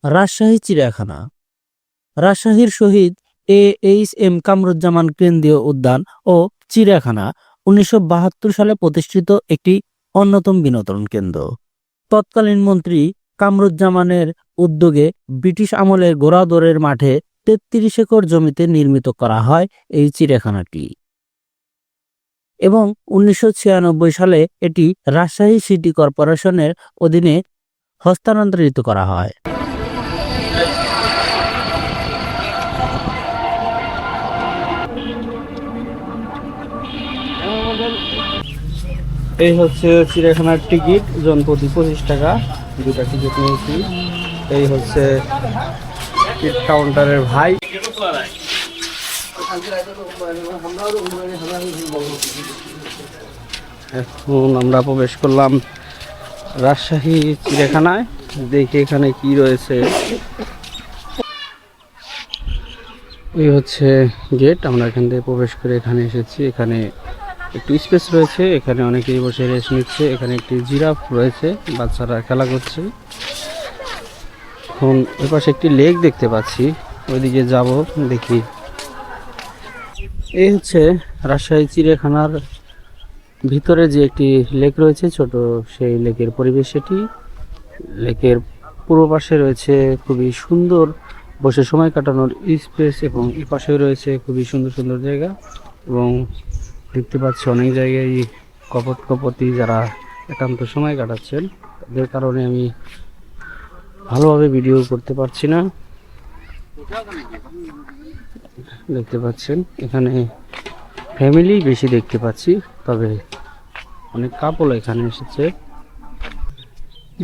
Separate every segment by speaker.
Speaker 1: রাজশাহী চিড়িয়াখানা। রাজশাহীর শহীদ AHM কামরুজ্জামান কেন্দ্রীয় উদ্যান ও চিড়িয়াখানা 1972 সালে প্রতিষ্ঠিত একটি অন্যতম বিনোদন কেন্দ্র। তৎকালীন মন্ত্রী কামরুজ্জামানের উদ্যোগে ব্রিটিশ আমলের ঘোড়াদৌড়ের মাঠে 33 একর জমিতে নির্মিত করা হয় এই চিড়িয়াখানাটি এবং 1996 সালে এটি রাজশাহী সিটি কর্পোরেশনের অধীনে হস্তান্তরিত করা হয়। এই হচ্ছে চিড়িয়াখানার টিকিট, জনপ্রতি 25 টাকা, দুটা টিকিট নিয়েছি। এই হচ্ছে টিকিট কাউন্টারের ভাই। এখন আমরা প্রবেশ করলাম রাজশাহী চিড়িয়াখানায়, দেখি এখানে কি রয়েছে। এই হচ্ছে গেট, আমরা এখান থেকে প্রবেশ করে এখানে এসেছি। এখানে একটু স্পেস রয়েছে, এখানে অনেকেই বসে রেস্ট নিচ্ছে। এখানে একটি জিরাফ রয়েছে, বাচ্চারা খেলা করছে। এখন এর পাশে একটি লেক দেখতে পাচ্ছি, ওইদিকে যাব দেখি। এই হচ্ছে রাজশাহী চিড়িয়াখানার ভিতরে যে একটি লেক রয়েছে ছোট, সেই লেকের পরিবেশ এটি। লেকের পূর্ব পাশে রয়েছে খুবই সুন্দর বসে সময় কাটানোর স্পেস এবং এই পাশেও রয়েছে খুবই সুন্দর সুন্দর জায়গা। এবং দেখতে পাচ্ছি অনেক জায়গায় কপতি যারা একান্ত সময় কাটাচ্ছেন, তাদের কারণে আমি ভালোভাবে ভিডিও করতে পারছি না। দেখতে পাচ্ছেন এখানে ফ্যামিলি বেশি দেখতে পাচ্ছি, তবে অনেক কাপল এখানে এসেছে।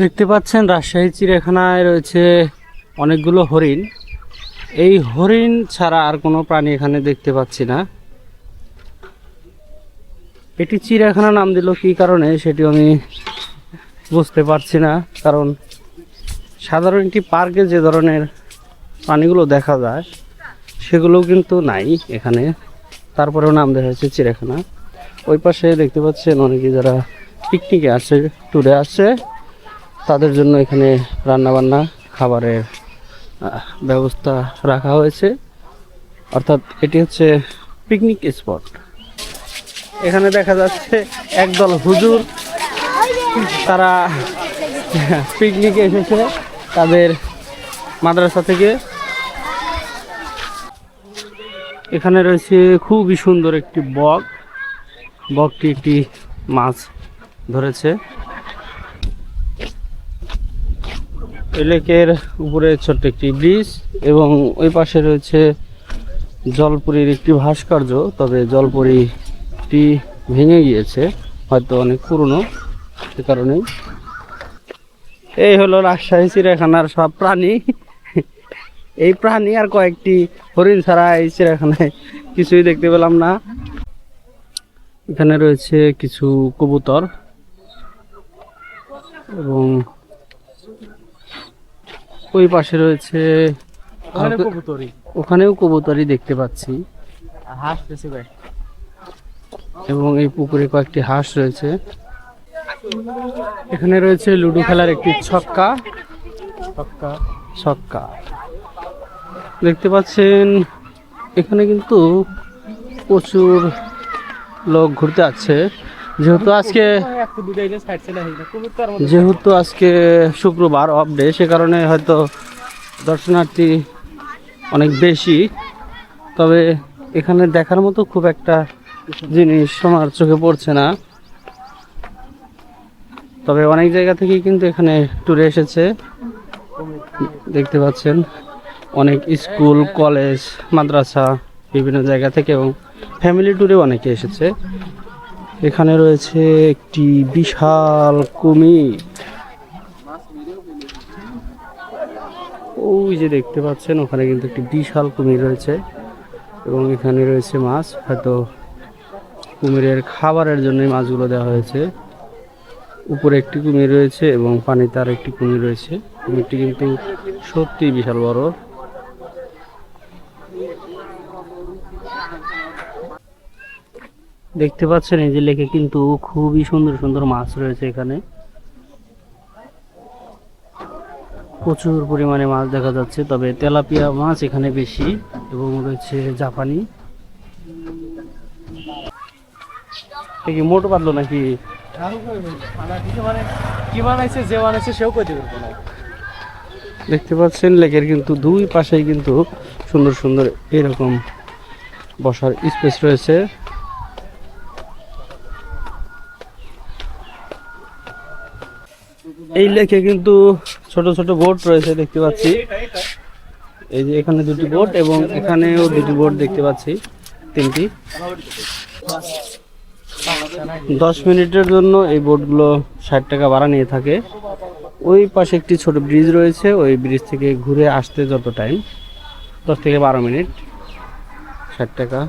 Speaker 1: দেখতে পাচ্ছেন রাজশাহী চিড়িয়াখানায় রয়েছে অনেকগুলো হরিণ। এই হরিণ ছাড়া আর কোনো প্রাণী এখানে দেখতে পাচ্ছি না। এটি চিড়িয়াখানা নাম দিল কি কারণে সেটি আমি বুঝতে পারছি না, কারণ সাধারণ একটি পার্কে যে ধরনের প্রাণীগুলো দেখা যায় সেগুলোও কিন্তু নাই এখানে, তারপরেও নাম দেওয়া হয়েছে চিড়িয়াখানা। ওই পাশে দেখতে পাচ্ছেন অনেকে যারা পিকনিকে আসে, ট্যুরে আসে, তাদের জন্য এখানে রান্নাবান্না খাবারের ব্যবস্থা রাখা হয়েছে, অর্থাৎ এটি হচ্ছে পিকনিক স্পট। এখানে দেখা যাচ্ছে একদল হুজুর, তারা পিকনিকে এসেছে তাদের মাদ্রাসা থেকে। এখানে রয়েছে খুবই সুন্দর একটি বকটি একটি মাছ ধরেছে। এই লেকের উপরে ছোট্ট একটি ব্রিজ এবং ওই পাশে রয়েছে জলপুরীর একটি ভাস্কর্য, তবে জলপুরীটি ভেঙে গিয়েছে, হয়তো অনেক পুরনো, সে কারণে। এই হলো রাজশাহী চিড়িয়াখানার সব প্রাণী। এই প্রাণী আর কয়েকটি হরিণ ছাড়া এই চিড়িয়াখানায় কিছুই দেখতে পেলাম না। এখানে রয়েছে কিছু কবুতর এবং ওই পাশে রয়েছে ওখানেও কবুতরই দেখতে পাচ্ছি, এবং এই পুকুরে কয়েকটি হাঁস রয়েছে। এখানে রয়েছে লুডো খেলার একটি ছক্কা দেখতে পাচ্ছেন। এখানে কিন্তু প্রচুর লোক ঘুরতে আসছে, যেহেতু আজকে শুক্রবার অফ ডে, সে কারণে হয়তো দর্শনার্থী অনেক বেশি। তবে এখানে দেখার মতো খুব একটা জিনিস আমার চোখে পড়ছে না, তবে অনেক জায়গা থেকে কিন্তু এখানে ট্যুরে এসেছে। দেখতে পাচ্ছেন অনেক স্কুল, কলেজ, মাদ্রাসা বিভিন্ন জায়গা থেকে এবং ফ্যামিলি ট্যুরে অনেকে এসেছে। এখানে রয়েছে একটি বিশাল কুমির, ওই যে দেখতে পাচ্ছেন ওখানে কিন্তু একটি বিশাল কুমির রয়েছে এবং এখানে রয়েছে মাছ, হয়তো কুমিরের খাবারের জন্যই মাছগুলো দেওয়া হয়েছে। উপরে একটি কুমির রয়েছে এবং পানিতে আর একটি কুমির রয়েছে। কুমিরটি কিন্তু সত্যি বিশাল বড়। দেখতে পাচ্ছেন এই যে লেকে কিন্তু খুবই সুন্দর সুন্দর মাছ রয়েছে এখানে। প্রচুর পরিমাণে মাছ দেখা যাচ্ছে, তবে তেলাপিয়া মাছ এখানে বেশি এবং রয়েছে জাপানি। কি মোটো পাতলো নাকি?
Speaker 2: কি বানাইছে, যে বানাইছে সেও কইতে পারবো না।
Speaker 1: দেখতে পাচ্ছেন লেকের কিন্তু দুই পাশেই কিন্তু সুন্দর সুন্দর এরকম বসার স্পেস রয়েছে। এই লেকে কিন্তু ছোট ছোট বোট রয়েছে দেখতে পাচ্ছি। এই যে এখানে দুটি বোট এবং এখানেও দুটি বোট দেখতে পাচ্ছি, তিনটি। 10 মিনিটের জন্য এই বোটগুলো 60 টাকা ভাড়া নিয়ে থাকে। ওই পাশে একটি ছোট ব্রিজ রয়েছে, ওই ব্রিজ থেকে ঘুরে আসতে যত টাইম 10 থেকে 12 মিনিট, 60 টাকা।